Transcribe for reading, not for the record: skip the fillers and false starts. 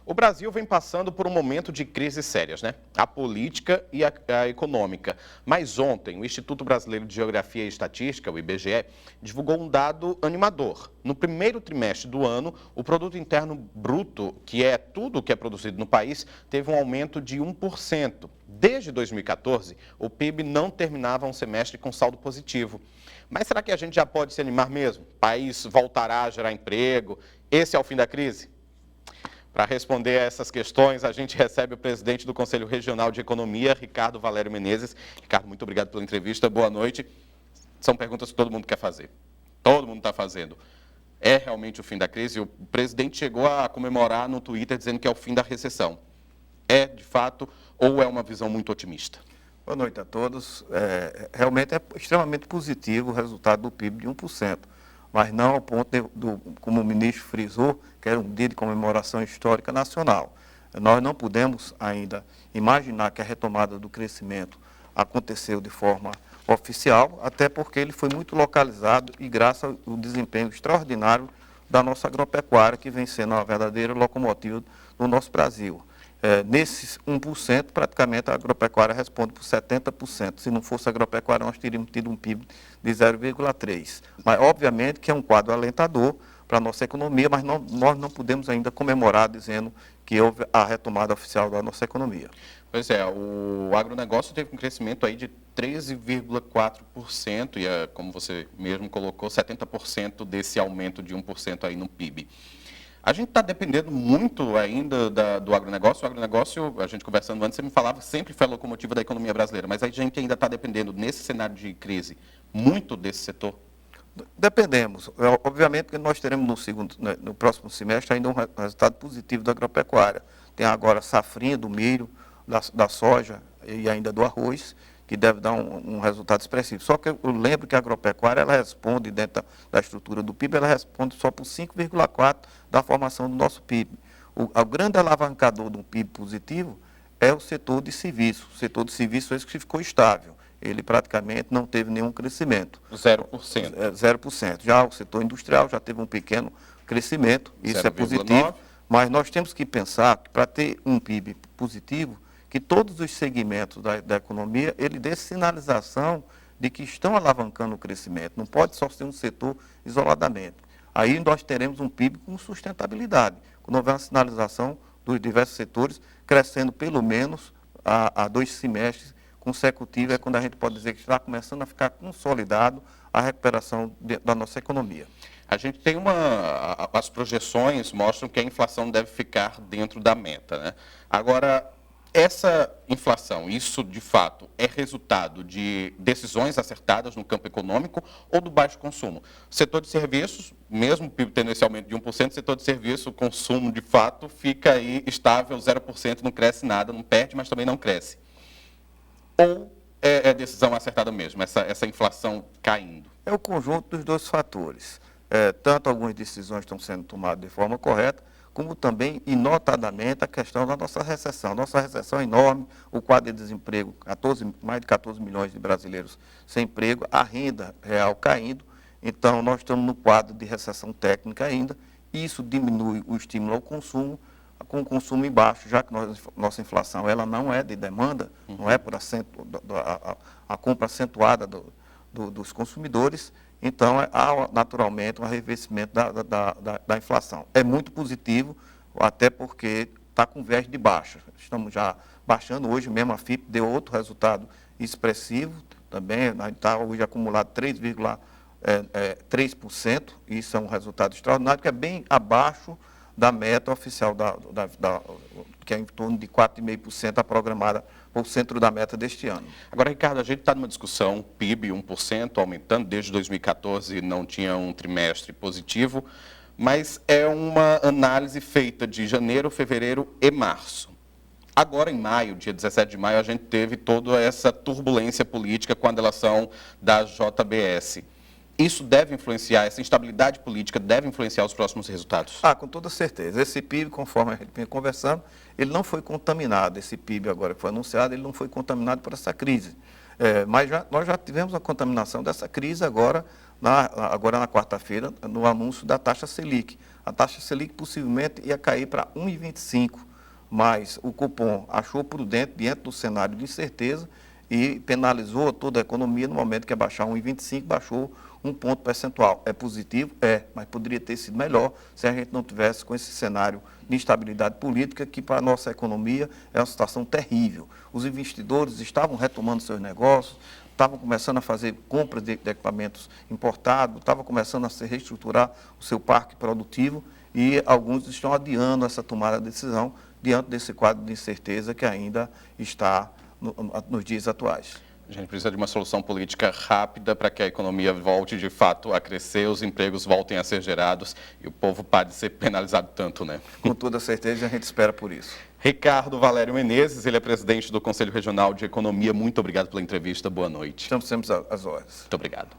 O Brasil vem passando por um momento de crises sérias, né? A política e a econômica. Mas ontem, o Instituto Brasileiro de Geografia e Estatística, o IBGE, divulgou um dado animador. No primeiro trimestre do ano, o Produto Interno Bruto, que é tudo o que é produzido no país, teve um aumento de 1%. Desde 2014, o PIB não terminava um semestre com saldo positivo. Mas será que a gente já pode se animar mesmo? O país voltará a gerar emprego? Esse é o fim da crise? Para responder a essas questões, a gente recebe o presidente do Conselho Regional de Economia, Ricardo Valério Menezes. Ricardo, muito obrigado pela entrevista, boa noite. São perguntas que todo mundo quer fazer. Todo mundo está fazendo. É realmente o fim da crise? O presidente chegou a comemorar no Twitter dizendo que é o fim da recessão. É, de fato, ou é uma visão muito otimista? Boa noite a todos. Realmente é extremamente positivo o resultado do PIB de 1%, mas não ao ponto, como o ministro frisou, que era um dia de comemoração histórica nacional. Nós não podemos ainda imaginar que a retomada do crescimento aconteceu de forma oficial, até porque ele foi muito localizado e graças ao desempenho extraordinário da nossa agropecuária, que vem sendo uma verdadeira locomotiva do nosso Brasil. Nesses 1%, praticamente a agropecuária responde por 70%. Se não fosse a agropecuária, nós teríamos tido um PIB de 0,3%. Mas, obviamente, que é um quadro alentador para a nossa economia, mas nós não podemos ainda comemorar dizendo que houve a retomada oficial da nossa economia. Pois é, o agronegócio teve um crescimento aí de 13,4% e, como você mesmo colocou, 70% desse aumento de 1% aí no PIB. A gente está dependendo muito ainda do agronegócio. O agronegócio, a gente conversando antes, você me falava, sempre foi a locomotiva da economia brasileira, mas a gente ainda está dependendo, nesse cenário de crise, muito desse setor? Dependemos. Obviamente que nós teremos no próximo semestre ainda um resultado positivo da agropecuária. Tem agora a safrinha do milho, da soja e ainda do arroz, que deve dar um resultado expressivo. Só que eu lembro que a agropecuária, ela responde, dentro da estrutura do PIB, ela responde só por 5,4% da formação do nosso PIB. O grande alavancador do PIB positivo é o setor de serviços. O setor de serviços esse que ficou estável. Ele praticamente não teve nenhum crescimento. 0%. 0%. Já o setor industrial já teve um pequeno crescimento, isso 0, é positivo, 9. mas nós temos que pensar que para ter um PIB positivo, que todos os segmentos da economia, ele dê sinalização de que estão alavancando o crescimento. Não pode só ser um setor isoladamente. Aí nós teremos um PIB com sustentabilidade, quando houver uma sinalização dos diversos setores, crescendo pelo menos a 2 semestres consecutivos, é quando a gente pode dizer que está começando a ficar consolidado a recuperação da nossa economia. A gente tem as projeções mostram que a inflação deve ficar dentro da meta, né? Agora, essa inflação, isso de fato é resultado de decisões acertadas no campo econômico ou do baixo consumo? O setor de serviços, mesmo o PIB tendo esse aumento de 1%, o setor de serviços, o consumo de fato fica aí estável, 0%, não cresce nada, não perde, mas também não cresce. Ou é decisão acertada mesmo, essa inflação caindo? É o conjunto dos dois fatores. Tanto algumas decisões estão sendo tomadas de forma correta, como também, e notadamente, a questão da nossa recessão. Nossa recessão é enorme, o quadro de desemprego, mais de 14 milhões de brasileiros sem emprego, a renda real caindo, então nós estamos no quadro de recessão técnica ainda, e isso diminui o estímulo ao consumo, com o consumo em baixo, já que nossa inflação ela não é de demanda, não é por a compra acentuada dos consumidores, então há naturalmente um arrefecimento da inflação. É muito positivo, até porque está com viés de baixa. Estamos já baixando, hoje mesmo a FIP deu outro resultado expressivo, também a gente está hoje acumulado 3%, isso é um resultado extraordinário, que é bem abaixo da meta oficial, que é em torno de 4,5% a programada para o centro da meta deste ano. Agora, Ricardo, a gente está numa discussão, PIB 1%, aumentando, desde 2014 não tinha um trimestre positivo, mas é uma análise feita de janeiro, fevereiro e março. Agora, em maio, dia 17 de maio, a gente teve toda essa turbulência política com a delação da JBS. Isso deve influenciar, essa instabilidade política deve influenciar os próximos resultados? Com toda certeza. Esse PIB, conforme a gente vinha conversando, ele não foi contaminado. Esse PIB agora que foi anunciado, ele não foi contaminado por essa crise. Mas nós já tivemos a contaminação dessa crise agora na quarta-feira, no anúncio da taxa Selic. a taxa Selic possivelmente ia cair para 1,25, mas o Copom achou prudente diante do cenário de incerteza e penalizou toda a economia no momento que ia baixar 1,25, baixou 1 ponto percentual. É positivo? É, mas poderia ter sido melhor se a gente não tivesse com esse cenário de instabilidade política, que para a nossa economia é uma situação terrível. Os investidores estavam retomando seus negócios, estavam começando a fazer compras de equipamentos importados, estavam começando a se reestruturar o seu parque produtivo e alguns estão adiando essa tomada de decisão diante desse quadro de incerteza que ainda está nos dias atuais. A gente precisa de uma solução política rápida para que a economia volte de fato a crescer, os empregos voltem a ser gerados e o povo pare de ser penalizado tanto, né? Com toda certeza, a gente espera por isso. Ricardo Valério Menezes, ele é presidente do Conselho Regional de Economia. Muito obrigado pela entrevista. Boa noite. Estamos sempre às horas. Muito obrigado.